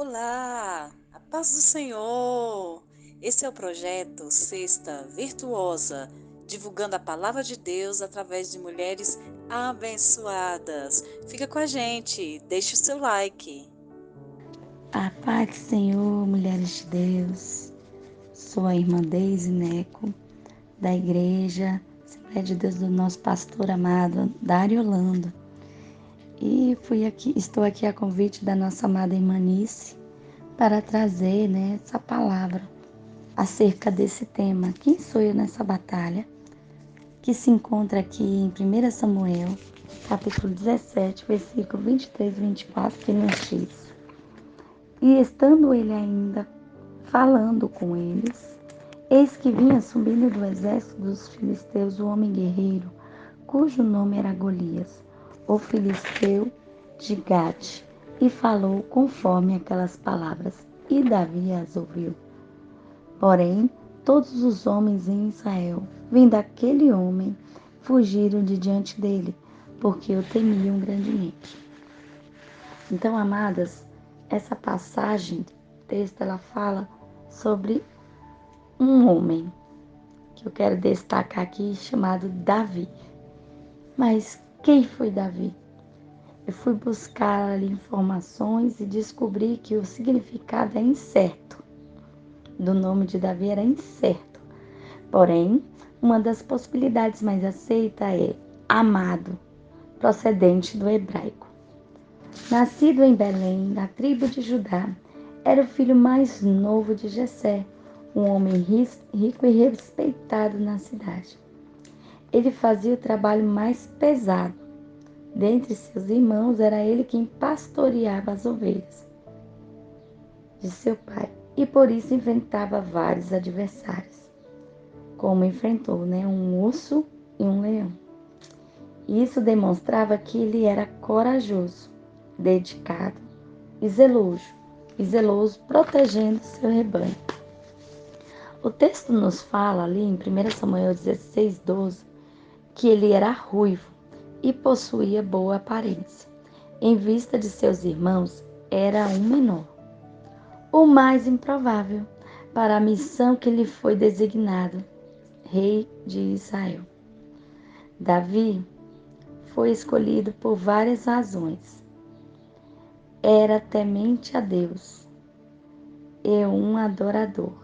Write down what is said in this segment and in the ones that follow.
Olá, a paz do Senhor. Esse é o projeto Sexta Virtuosa, divulgando a palavra de Deus através de mulheres abençoadas. Fica com a gente, deixe o seu like. A paz do Senhor, mulheres de Deus. Sou a irmã Deise Neco, da Igreja Assembleia de Deus do nosso pastor amado, Dário Orlando. E estou aqui a convite da nossa amada irmã Nice para trazer essa palavra acerca desse tema. Quem sou eu nessa batalha? Que se encontra aqui em 1 Samuel, capítulo 17, versículo 23 e 24, que nos diz: E estando ele ainda falando com eles, eis que vinha subindo do exército dos filisteus o homem guerreiro, cujo nome era Golias, o filisteu de Gate, e falou conforme aquelas palavras, e Davi as ouviu. Porém, todos os homens em Israel, vendo aquele homem, fugiram de diante dele, porque o temiam grandemente. Então, amadas, essa passagem, texto, ela fala sobre um homem que eu quero destacar aqui, chamado Davi. Mas quem foi Davi? Eu fui buscar ali informações e descobri que o significado é incerto. Do nome de Davi era incerto. Porém, uma das possibilidades mais aceitas é amado, procedente do hebraico. Nascido em Belém, na tribo de Judá, era o filho mais novo de Jessé, um homem rico e respeitado na cidade. Ele fazia o trabalho mais pesado. Dentre seus irmãos, era ele quem pastoreava as ovelhas de seu pai, e por isso enfrentava vários adversários, como enfrentou um urso e um leão. Isso demonstrava que ele era corajoso, dedicado e zeloso, protegendo seu rebanho. O texto nos fala ali em 1 Samuel 16:12 que ele era ruivo e possuía boa aparência. Em vista de seus irmãos, era um menor, o mais improvável para a missão que lhe foi designado, rei de Israel. Davi foi escolhido por várias razões. Era temente a Deus e um adorador.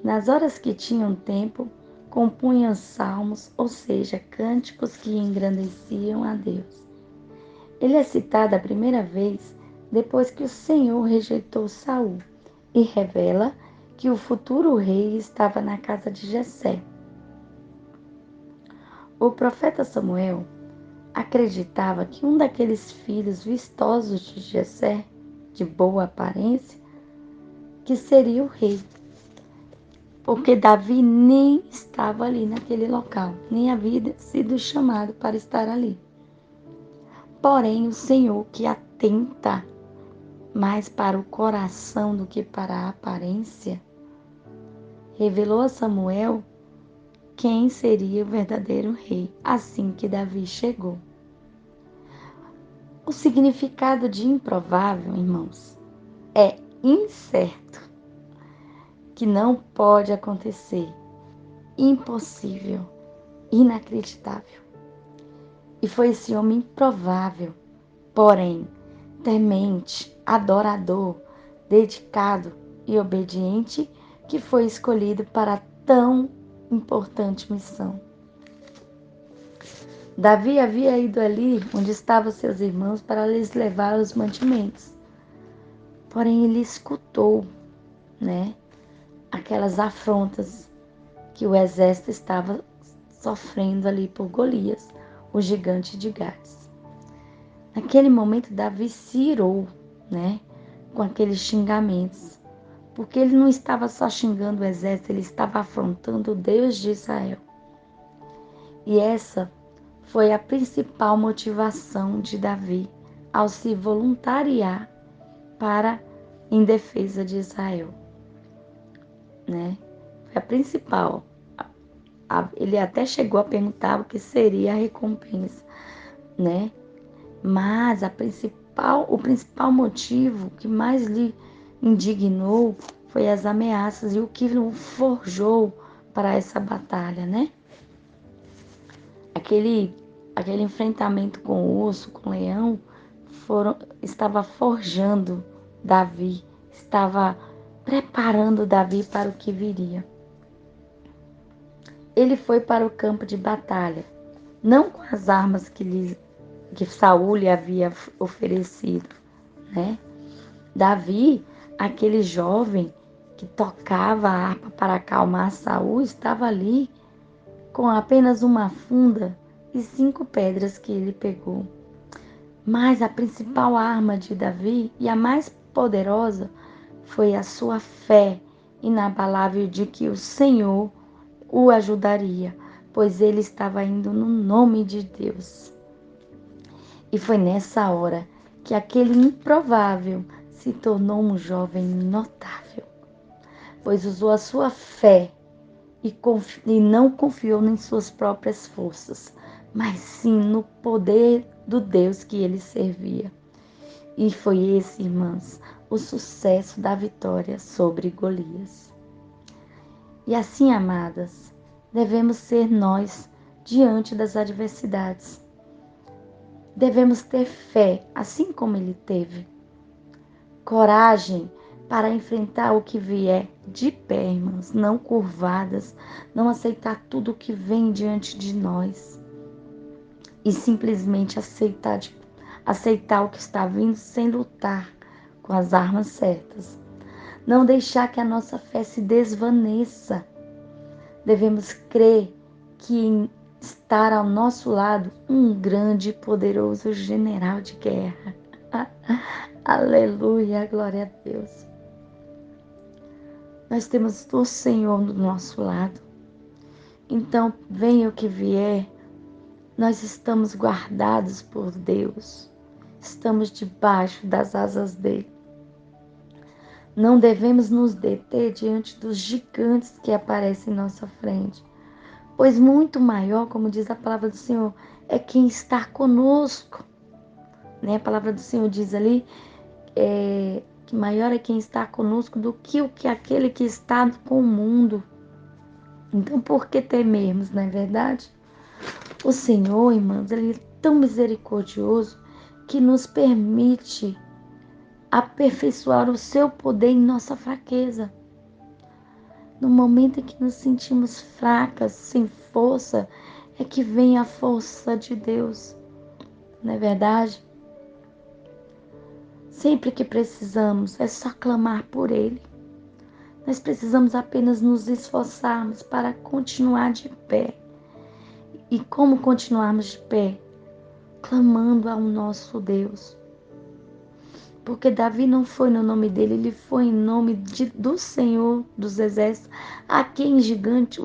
Nas horas que tinham tempo, compunham salmos, ou seja, cânticos que engrandeciam a Deus. Ele é citado a primeira vez depois que o Senhor rejeitou Saul e revela que o futuro rei estava na casa de Jessé. O profeta Samuel acreditava que um daqueles filhos vistosos de Jessé, de boa aparência, que seria o rei, porque Davi nem estava ali naquele local, nem havia sido chamado para estar ali. Porém, o Senhor, que atenta mais para o coração do que para a aparência, revelou a Samuel quem seria o verdadeiro rei, assim que Davi chegou. O significado de improvável, irmãos, é incerto, que não pode acontecer, impossível, inacreditável. E foi esse homem improvável, porém temente, adorador, dedicado e obediente, que foi escolhido para tão importante missão. Davi havia ido ali onde estavam seus irmãos para lhes levar os mantimentos. Porém, ele escutou, aquelas afrontas que o exército estava sofrendo ali por Golias, o gigante de Gates. Naquele momento, Davi se irou, com aqueles xingamentos, porque ele não estava só xingando o exército, ele estava afrontando o Deus de Israel. E essa foi a principal motivação de Davi ao se voluntariar em defesa de Israel, Foi a principal. Ele até chegou a perguntar o que seria a recompensa, Mas a principal motivo que mais lhe indignou foi as ameaças e o que o forjou para essa batalha, né? Aquele, aquele enfrentamento com o urso, com o leão, estava forjando Davi, estava preparando Davi para o que viria. Ele foi para o campo de batalha, não com as armas que Saul lhe havia oferecido, né? Davi, aquele jovem que tocava a harpa para acalmar Saul, estava ali com apenas uma funda e 5 pedras que ele pegou. Mas a principal arma de Davi e a mais poderosa foi a sua fé inabalável de que o Senhor o ajudaria, pois ele estava indo no nome de Deus. E foi nessa hora que aquele improvável se tornou um jovem notável, pois usou a sua fé e não confiou em suas próprias forças, mas sim no poder do Deus que ele servia. E foi esse, irmãs, o sucesso da vitória sobre Golias. E assim, amadas, devemos ser nós diante das adversidades. Devemos ter fé, assim como ele teve. Coragem para enfrentar o que vier de pé, irmãos, não curvadas, não aceitar tudo o que vem diante de nós e simplesmente aceitar o que está vindo sem lutar com as armas certas. Não deixar que a nossa fé se desvaneça. Devemos crer que estar ao nosso lado um grande e poderoso general de guerra. Aleluia, glória a Deus. Nós temos o Senhor do nosso lado. Então, venha o que vier, nós estamos guardados por Deus. Estamos debaixo das asas dele. Não devemos nos deter diante dos gigantes que aparecem em nossa frente, pois muito maior, como diz a palavra do Senhor, é quem está conosco. Né? A palavra do Senhor diz ali que maior é quem está conosco do que aquele que está com o mundo. Então, por que temermos, não é verdade? O Senhor, irmãos, Ele é tão misericordioso que nos permite aperfeiçoar o seu poder em nossa fraqueza. No momento em que nos sentimos fracas, sem força, é que vem a força de Deus, não é verdade? Sempre que precisamos, é só clamar por Ele. Nós precisamos apenas nos esforçarmos para continuar de pé. E como continuarmos de pé? Clamando ao nosso Deus. Porque Davi não foi no nome dele, ele foi em nome do Senhor dos Exércitos, a quem o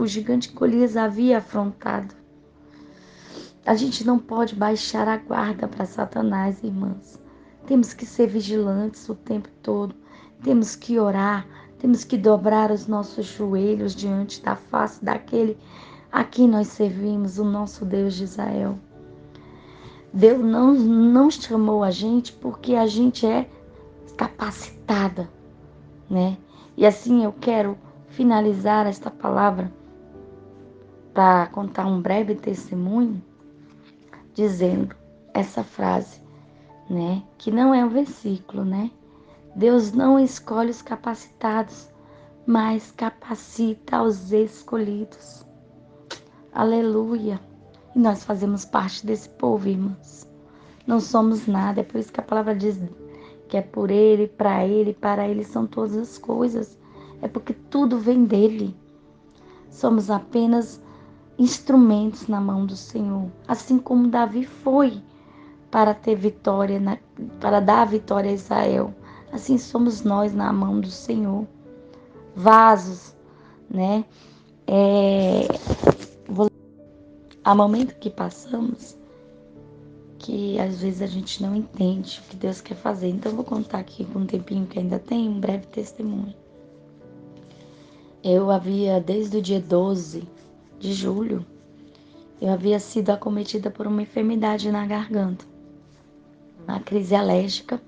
gigante Golias havia afrontado. A gente não pode baixar a guarda para Satanás, irmãs. Temos que ser vigilantes o tempo todo. Temos que orar, temos que dobrar os nossos joelhos diante da face daquele a quem nós servimos, o nosso Deus de Israel. Deus não chamou a gente porque a gente é capacitada, né? E assim eu quero finalizar esta palavra para contar um breve testemunho, dizendo essa frase, né? Que não é um versículo, né? Deus não escolhe os capacitados, mas capacita os escolhidos. Aleluia! E nós fazemos parte desse povo, irmãos. Não somos nada, é por isso que a palavra diz que é por Ele, para Ele são todas as coisas. É porque tudo vem dEle. Somos apenas instrumentos na mão do Senhor. Assim como Davi foi para ter vitória, para dar a vitória a Israel. Assim somos nós na mão do Senhor. Vasos, né? Há momentos que passamos que às vezes a gente não entende o que Deus quer fazer. Então eu vou contar aqui com um tempinho que ainda tem, um breve testemunho. Eu havia, desde o dia 12 de julho, eu havia sido acometida por uma enfermidade na garganta. uma crise alérgica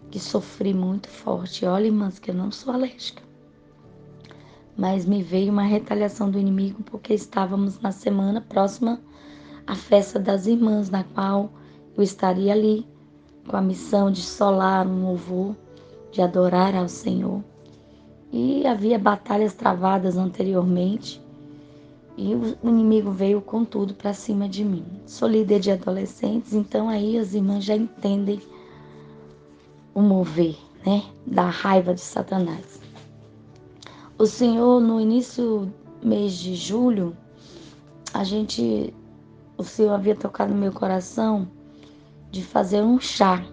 que sofri muito forte. Olha, irmãs, que eu não sou alérgica. Mas me veio uma retaliação do inimigo porque estávamos na semana próxima à festa das irmãs, na qual eu estaria ali com a missão de solar um louvor, de adorar ao Senhor. E havia batalhas travadas anteriormente e o inimigo veio com tudo para cima de mim. Sou líder de adolescentes, então aí as irmãs já entendem o mover, né, da raiva de Satanás. O Senhor, no início mês de julho, o Senhor havia tocado no meu coração de fazer um chá.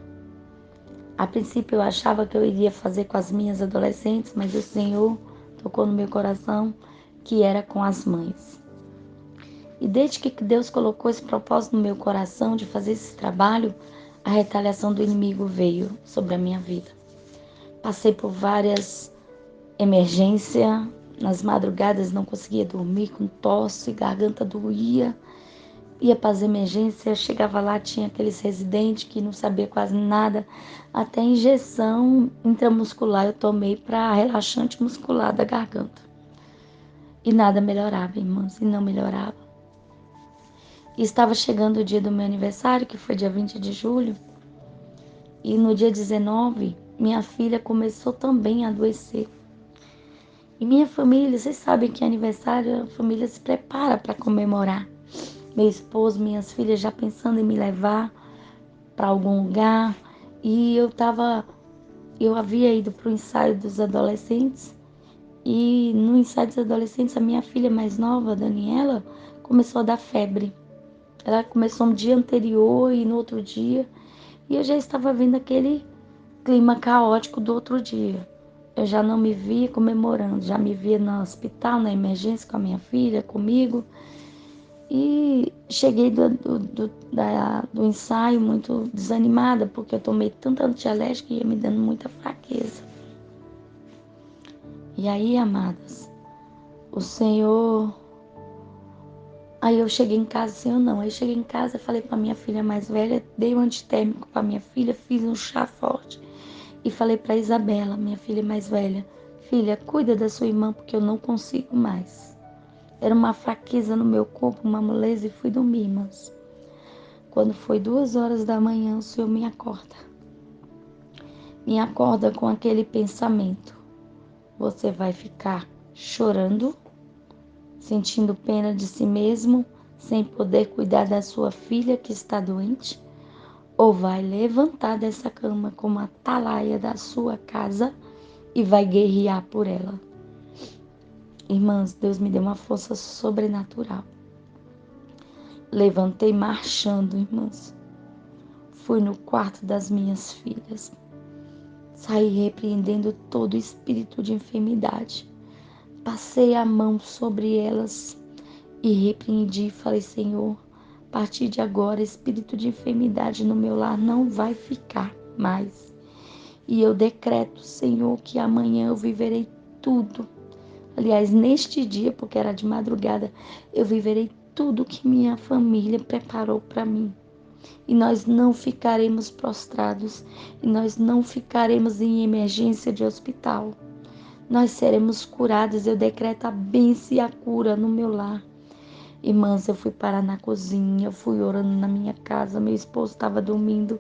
A princípio eu achava que eu iria fazer com as minhas adolescentes, mas o Senhor tocou no meu coração que era com as mães. E desde que Deus colocou esse propósito no meu coração de fazer esse trabalho, a retaliação do inimigo veio sobre a minha vida. Passei por várias emergências, nas madrugadas não conseguia dormir com tosse, garganta doía. Ia para as emergências, chegava lá, tinha aqueles residentes que não sabia quase nada. Até injeção intramuscular eu tomei para relaxante muscular da garganta. E nada melhorava, irmãs, e não melhorava. E estava chegando o dia do meu aniversário, que foi dia 20 de julho. E no dia 19, minha filha começou também a adoecer. E minha família, vocês sabem que aniversário, a família se prepara para comemorar. Meu esposo, minhas filhas já pensando em me levar para algum lugar. E eu havia ido para o ensaio dos adolescentes. E no ensaio dos adolescentes, a minha filha mais nova, Daniela, começou a dar febre. Ela começou no dia anterior e no outro dia. E eu já estava vendo aquele clima caótico do outro dia. Eu já não me via comemorando, já me via no hospital, na emergência com a minha filha, comigo. E cheguei do ensaio muito desanimada, porque eu tomei tanta antialérgica e ia me dando muita fraqueza. E aí, amadas, o Senhor... Aí eu cheguei em casa, Senhor, não. Aí cheguei em casa, falei para minha filha mais velha, dei um antitérmico para minha filha, fiz um chá forte. E falei para Isabela, minha filha mais velha, filha, cuida da sua irmã, porque eu não consigo mais. Era uma fraqueza no meu corpo, uma moleza, e fui dormir, irmãs. Quando foi 2 horas da manhã, o Senhor me acorda. Me acorda com aquele pensamento. Você vai ficar chorando, sentindo pena de si mesmo, sem poder cuidar da sua filha que está doente? Ou vai levantar dessa cama como a atalaia da sua casa e vai guerrear por ela? Irmãs, Deus me deu uma força sobrenatural. Levantei marchando, irmãs. Fui no quarto das minhas filhas. Saí repreendendo todo espírito de enfermidade. Passei a mão sobre elas e repreendi e falei, Senhor, a partir de agora, espírito de enfermidade no meu lar não vai ficar mais. E eu decreto, Senhor, que amanhã eu viverei tudo. Aliás, neste dia, porque era de madrugada, eu viverei tudo que minha família preparou para mim. E nós não ficaremos prostrados, e nós não ficaremos em emergência de hospital. Nós seremos curados, eu decreto a bênção e a cura no meu lar. Irmãs, eu fui parar na cozinha, eu fui orando na minha casa, meu esposo estava dormindo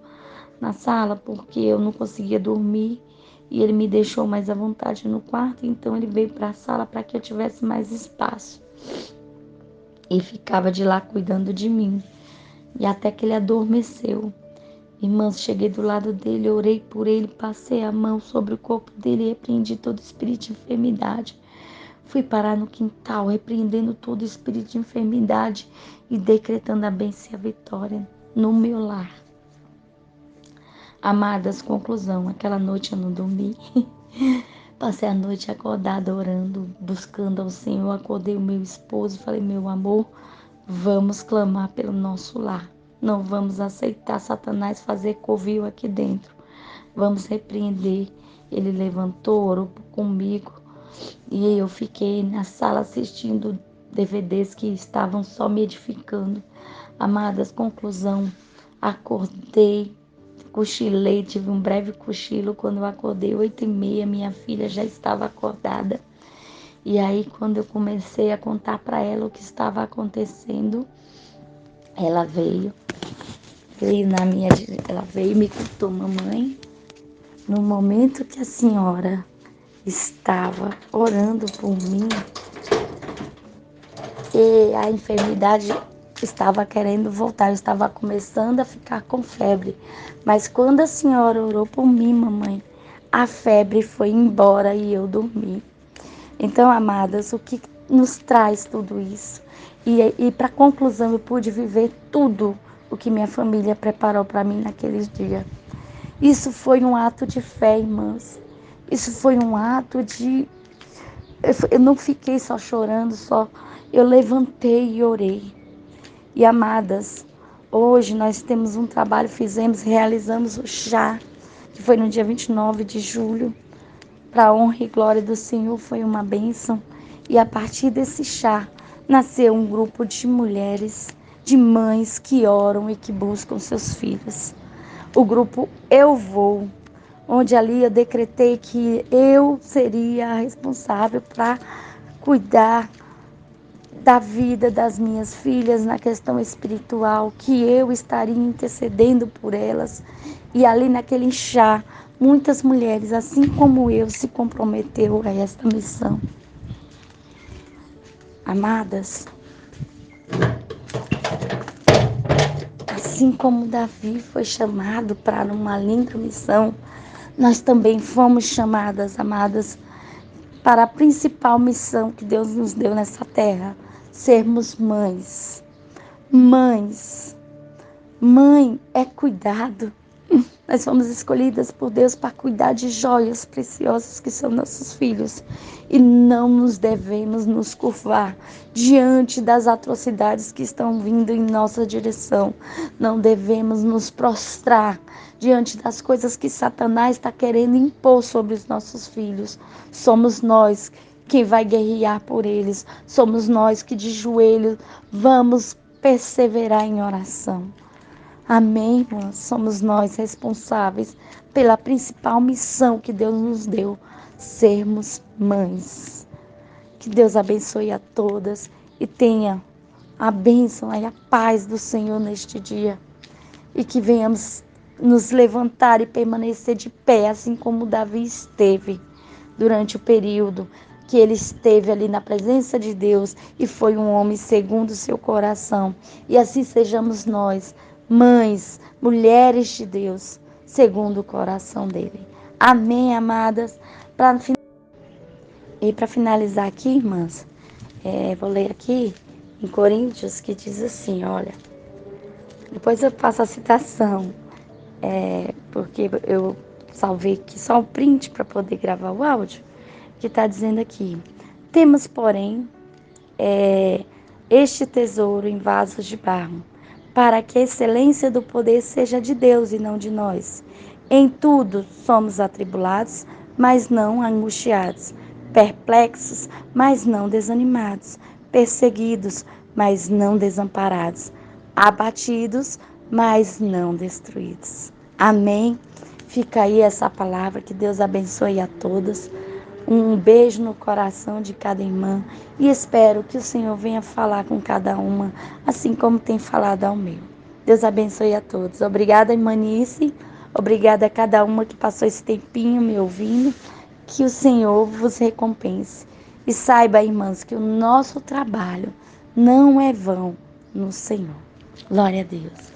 na sala porque eu não conseguia dormir e ele me deixou mais à vontade no quarto, então ele veio para a sala para que eu tivesse mais espaço e ficava de lá cuidando de mim. E até que ele adormeceu. Irmãs, cheguei do lado dele, orei por ele, passei a mão sobre o corpo dele e repreendi todo espírito de enfermidade. Fui parar no quintal, repreendendo todo espírito de enfermidade e decretando a bênção e a vitória no meu lar. Amadas, conclusão, aquela noite eu não dormi. Passei a noite acordada, orando, buscando ao Senhor. Acordei o meu esposo e falei, meu amor, vamos clamar pelo nosso lar. Não vamos aceitar Satanás fazer covil aqui dentro. Vamos repreender. Ele levantou, orou comigo. E eu fiquei na sala assistindo DVDs que estavam só me edificando. Amadas, conclusão, acordei, cochilei, tive um breve cochilo. Quando eu acordei 8h30, minha filha já estava acordada. E aí, quando eu comecei a contar para ela o que estava acontecendo, ela ela veio e me contou: mamãe, no momento que a senhora estava orando por mim, e a enfermidade estava querendo voltar, eu estava começando a ficar com febre. Mas quando a senhora orou por mim, mamãe, a febre foi embora e eu dormi. Então, amadas, o que nos traz tudo isso? E para conclusão, eu pude viver tudo o que minha família preparou para mim naqueles dias. Isso foi um ato de fé, irmãs. Isso foi um ato de... Eu não fiquei só chorando, eu levantei e orei. E amadas, hoje nós temos um trabalho, realizamos o chá, que foi no dia 29 de julho, para a honra e glória do Senhor, foi uma bênção. E a partir desse chá, nasceu um grupo de mulheres, de mães que oram e que buscam seus filhos. O grupo Eu Vou, onde ali eu decretei que eu seria a responsável para cuidar da vida das minhas filhas na questão espiritual, que eu estaria intercedendo por elas. E ali naquele chá, muitas mulheres, assim como eu, se comprometeu a esta missão. Amadas, assim como Davi foi chamado para uma linda missão, nós também fomos chamadas, amadas, para a principal missão que Deus nos deu nessa terra: sermos mães. Mães. Mãe é cuidado. Nós fomos escolhidas por Deus para cuidar de joias preciosas que são nossos filhos. E não nos devemos nos curvar diante das atrocidades que estão vindo em nossa direção. Não devemos nos prostrar diante das coisas que Satanás está querendo impor sobre os nossos filhos. Somos nós quem vai guerrear por eles. Somos nós que de joelho vamos perseverar em oração. Amém, irmãs? Somos nós responsáveis pela principal missão que Deus nos deu: sermos mães. Que Deus abençoe a todas e tenha a bênção e a paz do Senhor neste dia. E que venhamos nos levantar e permanecer de pé, assim como Davi esteve durante o período que ele esteve ali na presença de Deus e foi um homem segundo o seu coração. E assim sejamos nós, mães, mulheres de Deus, segundo o coração dele. Amém, amadas? E para finalizar aqui, irmãs, vou ler aqui em Coríntios, que diz assim, olha, depois eu passo a citação, porque eu salvei aqui só o print para poder gravar o áudio, que está dizendo aqui: temos, porém, este tesouro em vasos de barro, para que a excelência do poder seja de Deus e não de nós. Em tudo somos atribulados, mas não angustiados, perplexos, mas não desanimados, perseguidos, mas não desamparados, abatidos, mas não destruídos. Amém? Fica aí essa palavra, que Deus abençoe a todas. Um beijo no coração de cada irmã e espero que o Senhor venha falar com cada uma, assim como tem falado ao meu. Deus abençoe a todos. Obrigada, irmã Nice. Obrigada a cada uma que passou esse tempinho me ouvindo. Que o Senhor vos recompense. E saiba, irmãs, que o nosso trabalho não é vão no Senhor. Glória a Deus.